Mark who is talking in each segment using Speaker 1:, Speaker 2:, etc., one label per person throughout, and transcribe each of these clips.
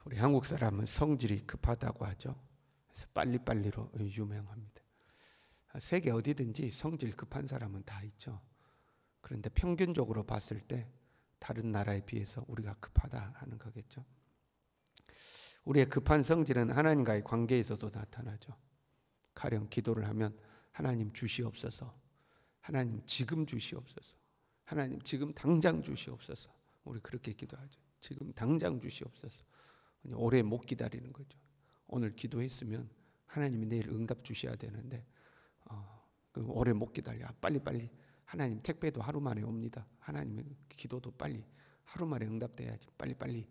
Speaker 1: 우리 한국 사람은 성질이 급하다고 하죠. 그래서 빨리빨리로 유명합니다. 세계 어디든지 성질 급한 사람은 다 있죠. 그런데 평균적으로 봤을 때 다른 나라에 비해서 우리가 급하다 하는 거겠죠. 우리의 급한 성질은 하나님과의 관계에서도 나타나죠. 가령 기도를 하면 하나님 주시옵소서, 하나님 지금 주시옵소서, 하나님 지금 당장 주시옵소서. 우리 그렇게 기도하죠. 지금 당장 주시옵소서. 오래 못 기다리는 거죠. 오늘 기도했으면 하나님이 내일 응답 주셔야 되는데 오래 못 기다려. 빨리빨리 하나님 택배도 하루 만에 옵니다. 하나님의 기도도 빨리 하루 만에 응답돼야지. 빨리빨리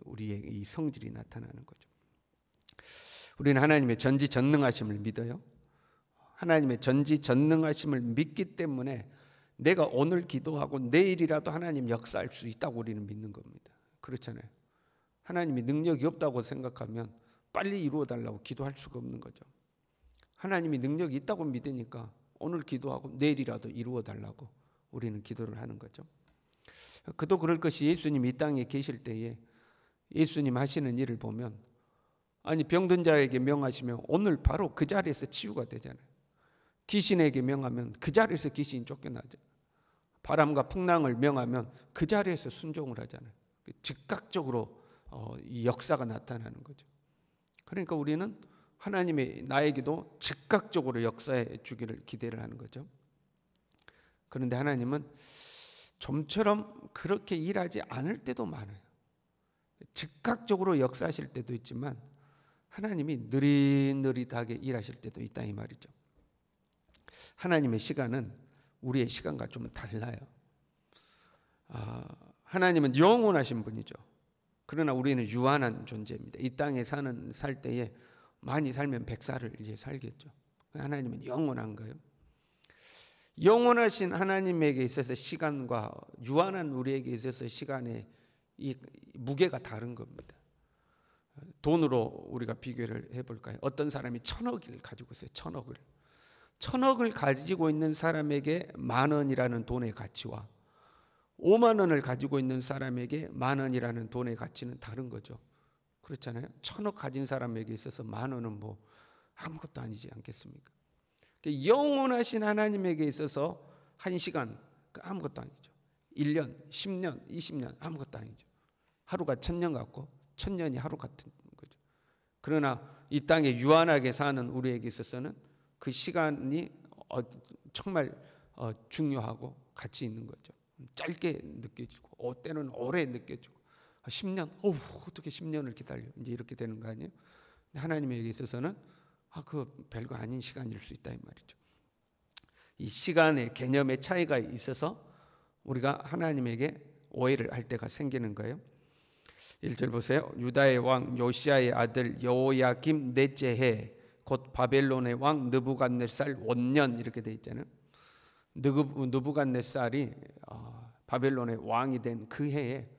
Speaker 1: 우리의 이 성질이 나타나는 거죠. 우리는 하나님의 전지전능하심을 믿어요. 하나님의 전지전능하심을 믿기 때문에 내가 오늘 기도하고 내일이라도 하나님 역사할 수 있다고 우리는 믿는 겁니다. 그렇잖아요. 하나님이 능력이 없다고 생각하면 빨리 이루어 달라고 기도할 수가 없는 거죠. 하나님이 능력이 있다고 믿으니까 오늘 기도하고 내일이라도 이루어 달라고 우리는 기도를 하는 거죠. 그도 그럴 것이 예수님이 이 땅에 계실 때에 예수님 하시는 일을 보면 아니 병든 자에게 명하시면 오늘 바로 그 자리에서 치유가 되잖아요. 귀신에게 명하면 그 자리에서 귀신이 쫓겨나죠. 바람과 풍랑을 명하면 그 자리에서 순종을 하잖아요. 즉각적으로 이 역사가 나타나는 거죠. 그러니까 우리는 하나님이 나에게도 즉각적으로 역사해 주기를 기대를 하는 거죠. 그런데 하나님은 좀처럼 그렇게 일하지 않을 때도 많아요. 즉각적으로 역사하실 때도 있지만 하나님이 느릿느릿하게 일하실 때도 있다 이 말이죠. 하나님의 시간은 우리의 시간과 좀 달라요. 하나님은 영원하신 분이죠. 그러나 우리는 유한한 존재입니다. 이 땅에 살 때에 많이 살면 100살을 이제 살겠죠. 하나님은 영원한 거예요. 영원하신 하나님에게 있어서 시간과 유한한 우리에게 있어서 시간의 이 무게가 다른 겁니다. 돈으로 우리가 비교를 해볼까요? 어떤 사람이 1000억을 가지고 있어요. 1000억을. 1000억을 가지고 있는 사람에게 10,000원이라는 돈의 가치와 5만 원을 가지고 있는 사람에게 10,000원이라는 돈의 가치는 다른 거죠. 그렇잖아요. 1000억 가진 사람에게 있어서 10,000원은 뭐 아무것도 아니지 않겠습니까? 영원하신 하나님에게 있어서 1시간 아무것도 아니죠. 1년, 10년, 20년 아무것도 아니죠. 하루가 1000년 같고 1000년이 하루 같은 거죠. 그러나 이 땅에 유한하게 사는 우리에게 있어서는 그 시간이 정말 중요하고 가치 있는 거죠. 짧게 느껴지고 때는 오래 느껴지고 10년, 어떻게 10년을 기다려 이제 이렇게 되는 거 아니에요? 하나님에게 있어서는 그 별거 아닌 시간일 수 있다 이 말이죠. 이 시간의 개념의 차이가 있어서 우리가 하나님에게 오해를 할 때가 생기는 거예요. 1절 보세요. 유다의 왕 요시야의 아들 여호야김 넷째 해 곧 바벨론의 왕 느부갓네살 원년 이렇게 돼 있잖아요. 느부갓네살이 바벨론의 왕이 된 그 해에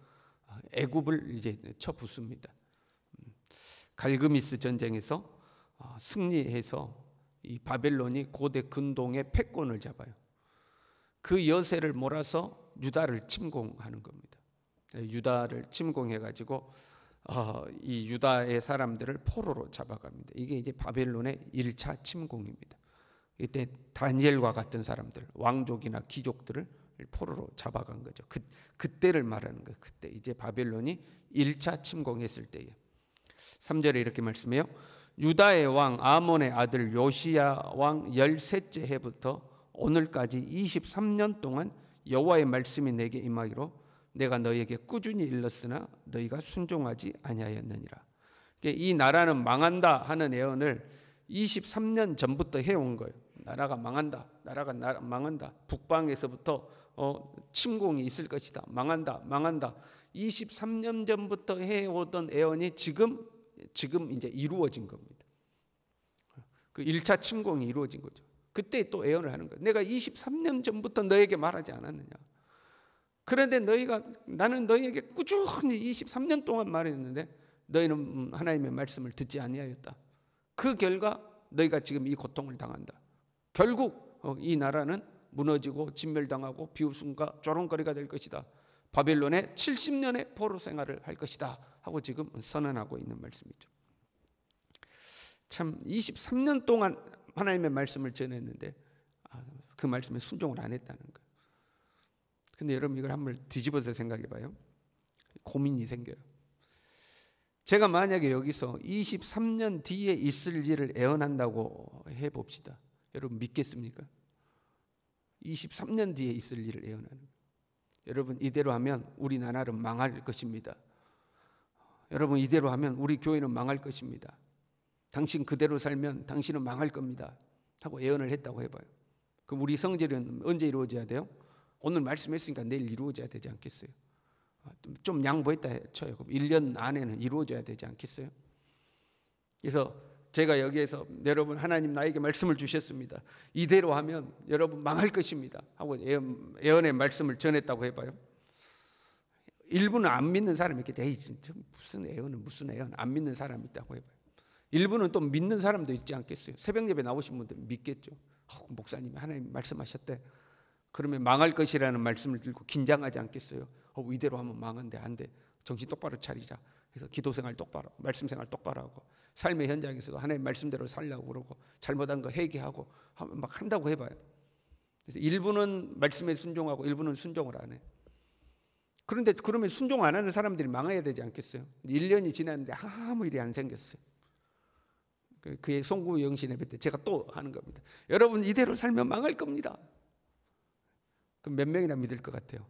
Speaker 1: 애굽을 이제 쳐붓습니다. 갈그미스 전쟁에서 승리해서 이 바벨론이 고대 근동의 패권을 잡아요. 그 여세를 몰아서 유다를 침공하는 겁니다. 유다를 침공해가지고 이 유다의 사람들을 포로로 잡아갑니다. 이게 이제 바벨론의 1차 침공입니다. 이때 다니엘과 같은 사람들, 왕족이나 귀족들을 포로로 잡아간 거죠. 그때를 말하는 거예요. 그때 이제 바벨론이 1차 침공했을 때에 3절에 이렇게 말씀해요. 유다의 왕 아몬의 아들 요시야 왕 13째 해부터 오늘까지 23년 동안 여호와의 말씀이 내게 임하기로 내가 너희에게 꾸준히 일렀으나 너희가 순종하지 아니하였느니라. 이 나라는 망한다 하는 예언을 23년 전부터 해온 거예요. 나라가 망한다. 나라가 망한다. 북방에서부터 침공이 있을 것이다. 망한다. 망한다. 23년 전부터 해오던 예언이 지금 이제 이루어진 겁니다. 그 1차 침공이 이루어진 거죠. 그때 또 예언을 하는 거예요. 내가 23년 전부터 너에게 말하지 않았느냐. 그런데 나는 너희에게 꾸준히 23년 동안 말했는데 너희는 하나님의 말씀을 듣지 아니하였다. 그 결과 너희가 지금 이 고통을 당한다. 결국 이 나라는 무너지고 진멸당하고 비웃음과 조롱거리가 될 것이다. 바벨론의 70년의 포로 생활을 할 것이다 하고 지금 선언하고 있는 말씀이죠. 참 23년 동안 하나님의 말씀을 전했는데 그 말씀에 순종을 안 했다는 거예요. 근데 여러분 이걸 한번 뒤집어서 생각해 봐요. 고민이 생겨요. 제가 만약에 여기서 23년 뒤에 있을 일을 예언한다고 해봅시다. 여러분 믿겠습니까? 23년 뒤에 있을 일을 예언하는 거예요. 여러분 이대로 하면 우리나라는 망할 것입니다. 여러분 이대로 하면 우리 교회는 망할 것입니다. 당신 그대로 살면 당신은 망할 겁니다 하고 예언을 했다고 해봐요. 그럼 우리 성질은 언제 이루어져야 돼요? 오늘 말씀했으니까 내일 이루어져야 되지 않겠어요? 좀 양보했다 쳐요. 그럼 1년 안에는 이루어져야 되지 않겠어요? 그래서 제가 여기에서 여러분 하나님 나에게 말씀을 주셨습니다. 이대로 하면 여러분 망할 것입니다 하고 예언의 말씀을 전했다고 해봐요. 일부는 안 믿는 사람이 있겠죠. 에이 진짜 무슨 예언은 무슨 예언, 안 믿는 사람이 있다고 해봐요. 일부는 또 믿는 사람도 있지 않겠어요? 새벽 예배 나오신 분들은 믿겠죠. 목사님이 하나님 말씀하셨대. 그러면 망할 것이라는 말씀을 들고 긴장하지 않겠어요? 이대로 하면 망한데 안 돼. 정신 똑바로 차리자. 그래서 기도 생활 똑바로, 말씀 생활 똑바로 하고, 삶의 현장에서도 하나님 말씀대로 살려고 그러고, 잘못한 거 회개하고 막 한다고 해봐요. 그래서 일부는 말씀에 순종하고 일부는 순종을 안 해. 그런데 그러면 순종 안 하는 사람들이 망해야 되지 않겠어요? 1년이 지났는데 아무 일이 안 생겼어요. 그의 송구 영신 예배 때 제가 또 하는 겁니다. 여러분 이대로 살면 망할 겁니다. 그럼 몇 명이나 믿을 것 같아요?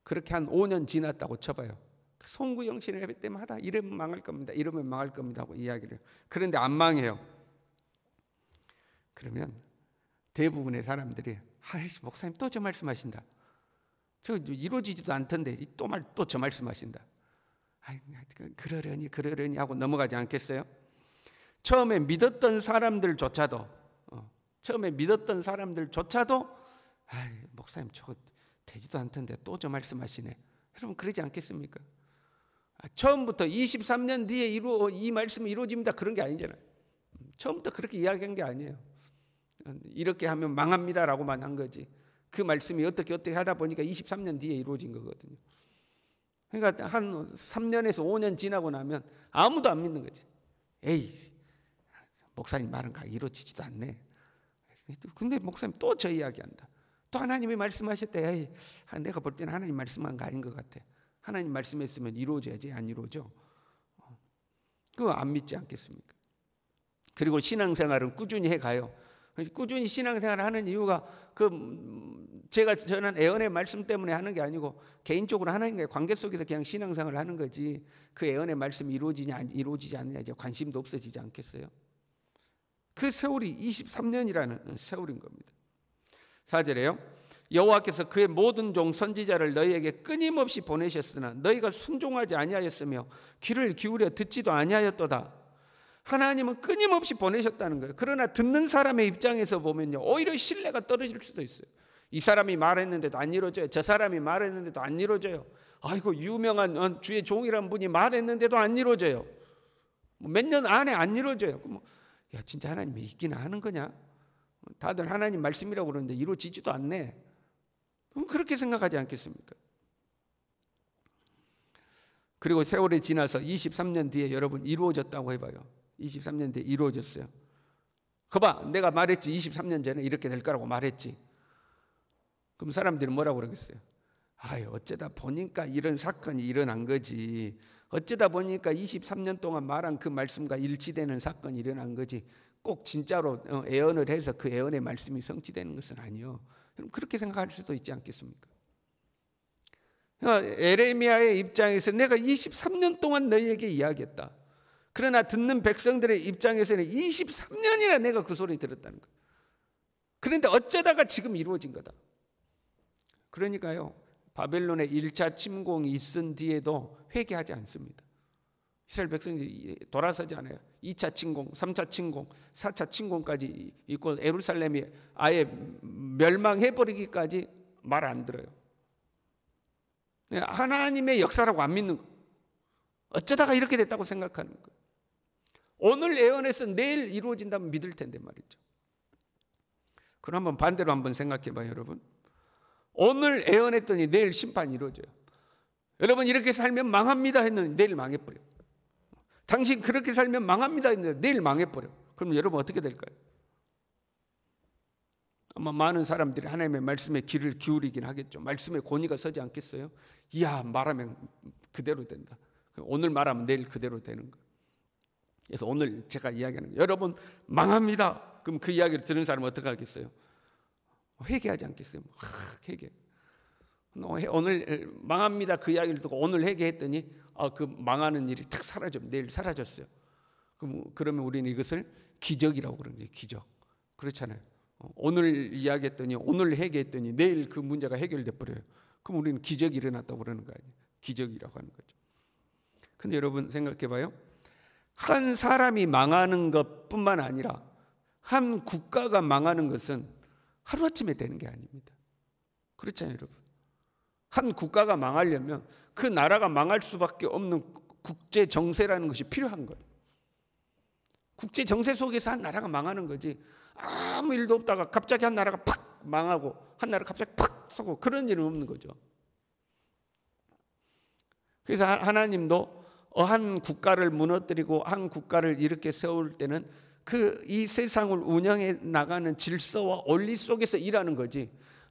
Speaker 1: 그렇게 한 5년 지났다고 쳐봐요. 송구 영신 예배 때마다 이러면 망할 겁니다. 이러면 망할 겁니다 하고 이야기를 해요. 그런데 안 망해요. 그러면 대부분의 사람들이 목사님 또 저 말씀하신다. 저 이루어지지도 않던데 또 저 말씀하신다. 그러려니 하고 넘어가지 않겠어요? 처음에 믿었던 사람들조차도 목사님 저거 되지도 않던데 또 저 말씀하시네. 여러분 그러지 않겠습니까? 처음부터 23년 뒤에 이 말씀이 이루어집니다 그런 게 아니잖아요. 처음부터 그렇게 이야기한 게 아니에요. 이렇게 하면 망합니다라고만 한 거지. 그 말씀이 어떻게 하다 보니까 23년 뒤에 이루어진 거거든요. 그러니까 한 3년에서 5년 지나고 나면 아무도 안 믿는 거지. 에이 목사님 말은 이루어지지도 않네. 근데 목사님 또 저 이야기한다. 또 하나님이 말씀하셨대. 에이 내가 볼 때는 하나님 말씀한 거 아닌 것 같아. 하나님 말씀했으면 이루어져야지 안 이루어져. 그거 안 믿지 않겠습니까? 그리고 신앙생활은 꾸준히 해가요. 꾸준히 신앙생활을 하는 이유가 제가 전한 예언의 말씀 때문에 하는 게 아니고 개인적으로 하나님과의 관계 속에서 그냥 신앙생활을 하는 거지. 그 예언의 말씀이 이루어지지 않느냐 이제 관심도 없어지지 않겠어요? 그 세월이 23년이라는 세월인 겁니다. 4절에요. 여호와께서 그의 모든 종 선지자를 너희에게 끊임없이 보내셨으나 너희가 순종하지 아니하였으며 귀를 기울여 듣지도 아니하였도다. 하나님은 끊임없이 보내셨다는 거예요. 그러나 듣는 사람의 입장에서 보면요 오히려 신뢰가 떨어질 수도 있어요. 이 사람이 말했는데도 안 이루어져요. 저 사람이 말했는데도 안 이루어져요. 아이고 유명한 주의 종이라는 분이 말했는데도 안 이루어져요. 몇 년 안에 안 이루어져요. 야 진짜 하나님이 있기는 하는 거냐? 다들 하나님 말씀이라고 그러는데 이루어지지도 않네. 그럼 그렇게 생각하지 않겠습니까? 그리고 세월이 지나서 23년 뒤에 여러분 이루어졌다고 해봐요. 23년 뒤에 이루어졌어요. 거봐 내가 말했지 23년 전에 이렇게 될 거라고 말했지. 그럼 사람들이 뭐라고 그러겠어요? 어쩌다 보니까 이런 사건이 일어난 거지. 어쩌다 보니까 23년 동안 말한 그 말씀과 일치되는 사건이 일어난 거지. 꼭 진짜로 예언을 해서 그 예언의 말씀이 성취되는 것은 아니요. 그렇게 생각할 수도 있지 않겠습니까? 에레미야의 입장에서 내가 23년 동안 너희에게 이야기했다. 그러나 듣는 백성들의 입장에서는 23년이나 내가 그 소리 들었다는 거예요. 그런데 어쩌다가 지금 이루어진 거다. 그러니까요 바벨론의 1차 침공이 있은 뒤에도 회개하지 않습니다. 이스라엘 백성들이 돌아서지 않아요. 2차 침공, 3차 침공, 4차 침공까지 있고 예루살렘이 아예 멸망해버리기까지 말 안 들어요. 하나님의 역사라고 안 믿는 거. 어쩌다가 이렇게 됐다고 생각하는 거. 오늘 예언해서 내일 이루어진다면 믿을 텐데 말이죠. 그럼 한번 반대로 한번 생각해 봐요 여러분. 오늘 애원했더니 내일 심판이 이루어져요. 여러분 이렇게 살면 망합니다 했는데 내일 망해버려. 당신 그렇게 살면 망합니다 했는데 내일 망해버려. 그럼 여러분 어떻게 될까요? 아마 많은 사람들이 하나님의 말씀에 귀를 기울이긴 하겠죠. 말씀에 권위가 서지 않겠어요? 이야, 말하면 그대로 된다. 오늘 말하면 내일 그대로 되는 거예요. 그래서 오늘 제가 이야기하는 거예요. 여러분 망합니다. 그럼 그 이야기를 들은 사람은 어떻게 하겠어요? 회개하지 않겠어요? 회개. 오늘 망합니다 그 이야기를 듣고 오늘 회개했더니 그 망하는 일이 탁 사라져. 내일 사라졌어요. 그러면 우리는 이것을 기적이라고 그러는 거예요. 기적. 그렇잖아요. 오늘 이야기했더니 오늘 회개했더니 내일 그 문제가 해결돼 버려요. 그럼 우리는 기적이 일어났다고 그러는 거 아니에요. 기적이라고 하는 거죠. 근데 여러분 생각해 봐요. 한 사람이 망하는 것뿐만 아니라 한 국가가 망하는 것은 하루아침에 되는 게 아닙니다. 그렇잖아요, 여러분. 한 국가가 망하려면 그 나라가 망할 수밖에 없는 국제 정세라는 것이 필요한 거예요. 국제 정세 속에서 한 나라가 망하는 거지. 아무 일도 없다가 갑자기 한 나라가 팍 망하고 한 나라가 갑자기 팍 서고 그런 일은 없는 거죠. 그래서 하나님도 한 국가를 무너뜨리고 한 국가를 이렇게 세울 때는 이 세상을 운영해 나가는 질서와 원리 속에서 일하는 거지.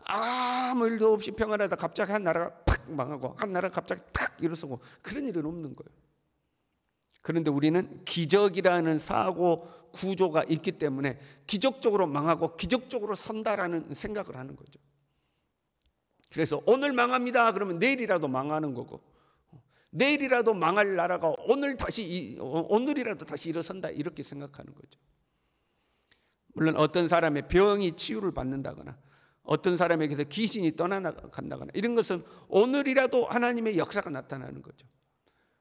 Speaker 1: 아무 일도 없이 평안하다 갑자기 한 나라가 팍 망하고 한 나라가 갑자기 탁 일어서고 그런 일은 없는 거예요. 그런데 우리는 기적이라는 사고 구조가 있기 때문에 기적적으로 망하고 기적적으로 선다라는 생각을 하는 거죠. 그래서 오늘 망합니다 그러면 내일이라도 망하는 거고, 내일이라도 망할 나라가 오늘이라도 다시 일어선다 이렇게 생각하는 거죠. 물론 어떤 사람의 병이 치유를 받는다거나 어떤 사람에게서 귀신이 떠나간다거나 이런 것은 오늘이라도 하나님의 역사가 나타나는 거죠.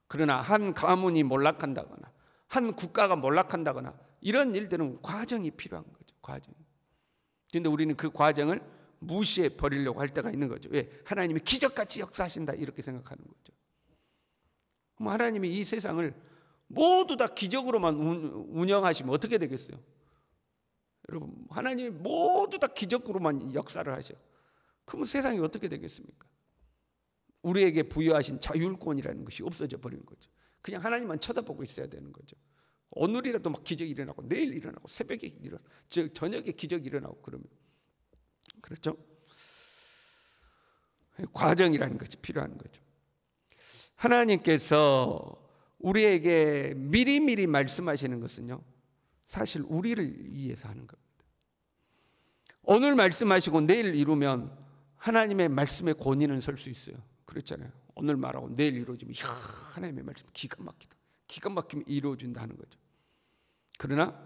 Speaker 1: 그러나 한 가문이 몰락한다거나 한 국가가 몰락한다거나 이런 일들은 과정이 필요한 거죠. 과정. 그런데 우리는 그 과정을 무시해 버리려고 할 때가 있는 거죠. 왜? 하나님이 기적같이 역사하신다 이렇게 생각하는 거죠. 그럼 하나님이 이 세상을 모두 다 기적으로만 운영하시면 어떻게 되겠어요? 여러분, 하나님이 모두 다 기적으로만 역사를 하셔. 그러면 세상이 어떻게 되겠습니까? 우리에게 부여하신 자율권이라는 것이 없어져 버리는 거죠. 그냥 하나님만 쳐다보고 있어야 되는 거죠. 오늘이라도 막 기적이 일어나고 내일 일어나고 새벽에 일어나고 저녁에 기적이 일어나고 그러면 그렇죠? 과정이라는 것이 필요한 거죠. 하나님께서 우리에게 미리미리 말씀하시는 것은요, 사실 우리를 위해서 하는 겁니다. 오늘 말씀하시고 내일 이루면 하나님의 말씀의 권위는 설 수 있어요. 그렇잖아요. 오늘 말하고 내일 이루어지면 하나님의 말씀 기가 막히다. 기가 막히면 이루어진다는 거죠. 그러나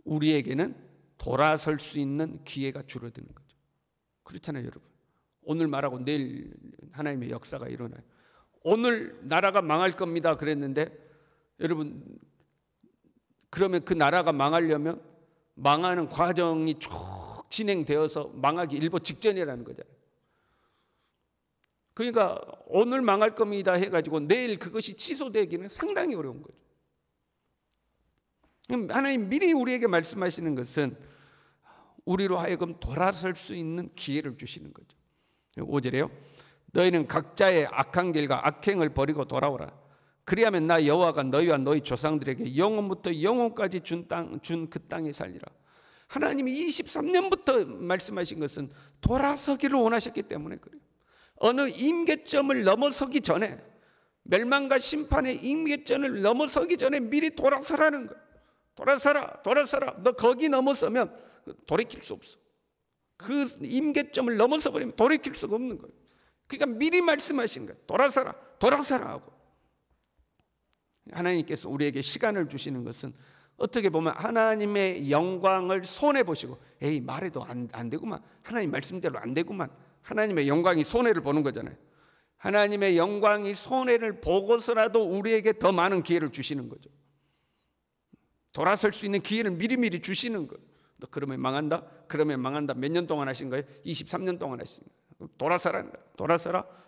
Speaker 1: 우리에게는 돌아설 수 있는 기회가 줄어드는 거죠. 그렇잖아요, 여러분. 오늘 말하고 내일 하나님의 역사가 일어나요. 오늘 나라가 망할 겁니다 그랬는데 여러분, 그러면 그 나라가 망하려면 망하는 과정이 쭉 진행되어서 망하기 일보 직전이라는 거잖아요. 그러니까 오늘 망할 겁니다 해가지고 내일 그것이 취소되기는 상당히 어려운 거죠. 하나님 미리 우리에게 말씀하시는 것은 우리로 하여금 돌아설 수 있는 기회를 주시는 거죠. 5절에요. 너희는 각자의 악한 길과 악행을 버리고 돌아오라. 그리하면 나 여호와가 너희와 너희 조상들에게 영원부터 영원까지 준 그 땅에 살리라. 하나님이 23년부터 말씀하신 것은 돌아서기를 원하셨기 때문에 그래요. 어느 임계점을 넘어서기 전에, 멸망과 심판의 임계점을 넘어서기 전에 미리 돌아서라는 거예요. 돌아서라. 너 거기 넘어서면 돌이킬 수 없어. 그 임계점을 넘어서 버리면 돌이킬 수가 없는 거예요. 그러니까 미리 말씀하신 거예요. 돌아서라 하고. 하나님께서 우리에게 시간을 주시는 것은 어떻게 보면 하나님의 영광을 손해보시고, 에이 말해도 안 되구만, 하나님 말씀대로 안 되구만, 하나님의 영광이 손해를 보는 거잖아요. 하나님의 영광이 손해를 보고서라도 우리에게 더 많은 기회를 주시는 거죠. 돌아설 수 있는 기회를 미리미리 주시는 거예요. 너 그러면 망한다? 몇 년 동안 하신 거예요? 23년 동안 하신 거예요.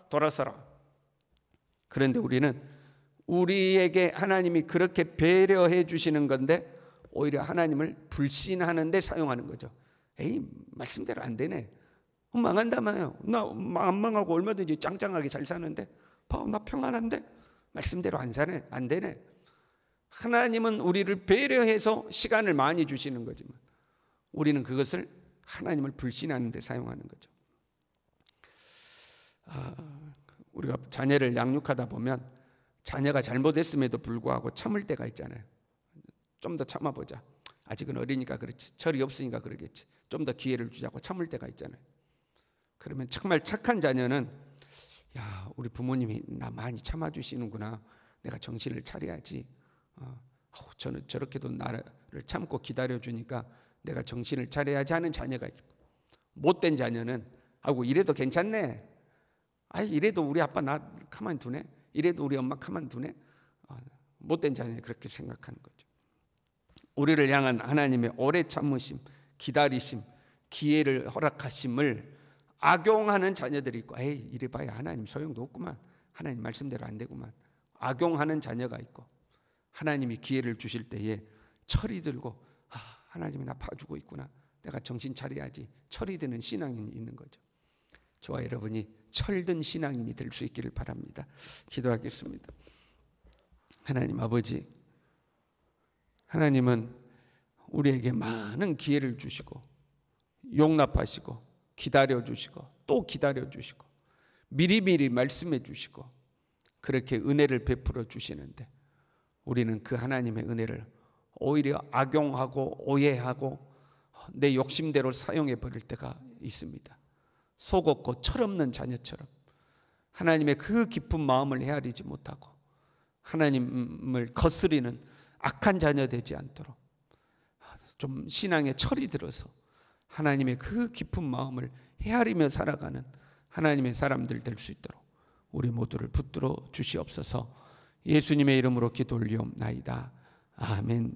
Speaker 1: 돌아서라. 그런데 우리는 우리에게 하나님이 그렇게 배려해 주시는 건데 오히려 하나님을 불신하는 데 사용하는 거죠. 에이 말씀대로 안 되네. 망한다며요. 나 안 망하고 얼마든지 짱짱하게 잘 사는데, 나 평안한데 말씀대로 안 사네, 안 되네. 하나님은 우리를 배려해서 시간을 많이 주시는 거지만 우리는 그것을 하나님을 불신하는 데 사용하는 거죠. 우리가 자녀를 양육하다 보면 자녀가 잘못했음에도 불구하고 참을 때가 있잖아요. 좀 더 참아보자. 아직은 어리니까 그렇지. 철이 없으니까 그러겠지. 좀 더 기회를 주자고 참을 때가 있잖아요. 그러면 정말 착한 자녀는 야, 우리 부모님이 나 많이 참아주시는구나. 내가 정신을 차려야지. 저는 저렇게도 나를 참고 기다려주니까 내가 정신을 차려야지 하는 자녀가 있고, 못된 자녀는 이래도 괜찮네. 이래도 우리 아빠 나 가만히 두네. 이래도 우리 엄마 가만히 두네. 못된 자녀는 그렇게 생각하는 거죠. 우리를 향한 하나님의 오래 참으심, 기다리심, 기회를 허락하심을 악용하는 자녀들이 있고, 이래봐야 하나님 소용도 없구만. 하나님 말씀대로 안 되구만. 악용하는 자녀가 있고, 하나님이 기회를 주실 때에 철이 들고 하나님이 나 봐주고 있구나. 내가 정신 차려야지. 철이 드는 신앙인이 있는 거죠. 저와 여러분이 철든 신앙인이 될 수 있기를 바랍니다. 기도하겠습니다. 하나님 아버지, 하나님은 우리에게 많은 기회를 주시고 용납하시고 기다려주시고 또 기다려주시고 미리미리 말씀해 주시고 그렇게 은혜를 베풀어 주시는데, 우리는 그 하나님의 은혜를 오히려 악용하고 오해하고 내 욕심대로 사용해 버릴 때가 있습니다. 속 없고 철없는 자녀처럼 하나님의 그 깊은 마음을 헤아리지 못하고 하나님을 거스리는 악한 자녀 되지 않도록 좀 신앙에 철이 들어서 하나님의 그 깊은 마음을 헤아리며 살아가는 하나님의 사람들 될 수 있도록 우리 모두를 붙들어 주시옵소서. 예수님의 이름으로 기도 올리옵나이다. 아멘.